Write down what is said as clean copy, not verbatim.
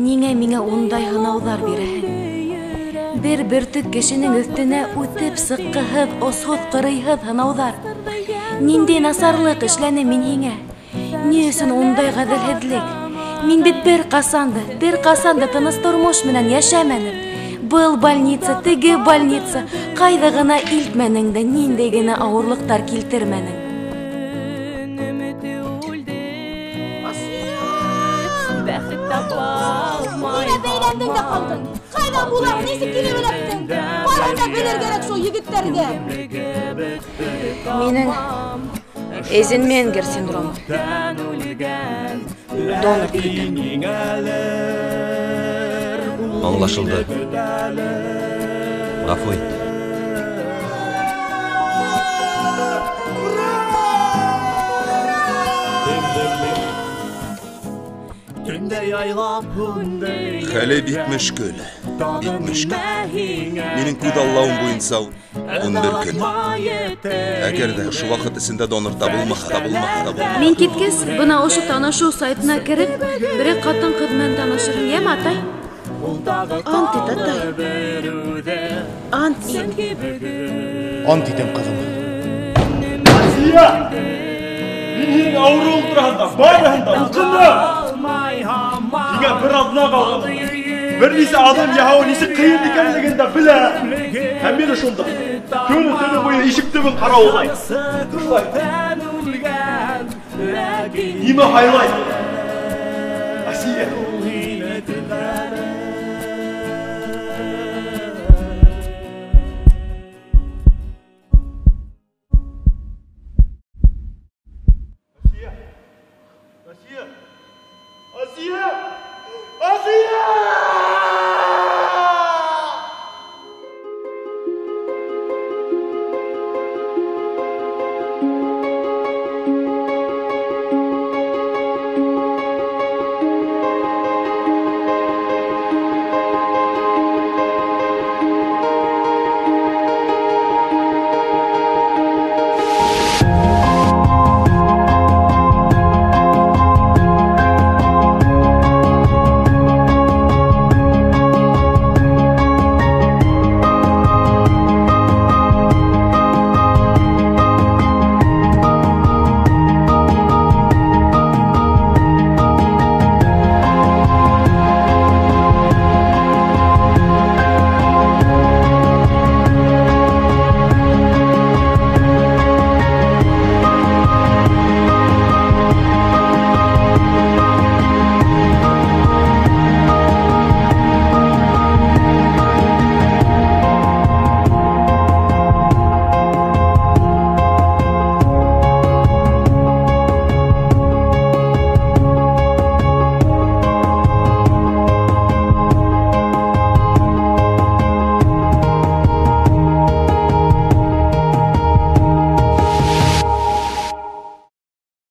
Ниңә миңә ундай һынауҙар бирәһең? Бер бөртөк кешенең өҫтөнә үтеп сыҡҡыһыҙ, осһоҙ, ҡырыйһыҙ һынауҙар. Ниндәй насарлыҡ эшләне мин һиңә? Ни өсөн ундай ғәҙелһеҙлек? Мин бит бер ҡасан да тыныс тормош менән йәшәмәнем. Был больница, теге больница, ҡайҙа ғына илтмәнең дә, ниндәй генә ауырлыҡтар килтермәнең. Ниңә бәйләндең дә ҡалдың? Ҡайҙан булаң, нисек килеп эләктең? Барыһын да белер кәрәк шул егеттәргә. Минең Эйзенменгер синдромы. Донор көтәм. Аңлашылды. Ғафу ит. Хәле бик мөшкөл. Минең күҙ аллауым буйынса 11 көн. Әгәр дә ошо ваҡыт эсендә донор табылмаһа. Мин киткәс, бына ошо танышыу сайтына кереп, берәй ҡатын-ҡыҙ менән танышырһың, йәме, атай? Ант ит, атай. Ант ит. Ант итәм, ҡыҙым. Асия! Мин һинең ауырыу ултыраһында, барыһында, ҡыҙым! Һиңә бер аҙна ҡалған. Бер нисә аҙым яһау нисек ҡыйын икәнлеген дә белә. Һәм мин шунда көнө-төнө буйы ишек төбөн ҡарауылай. Нимә һайлай? Асия! Асия! Асия! Асия!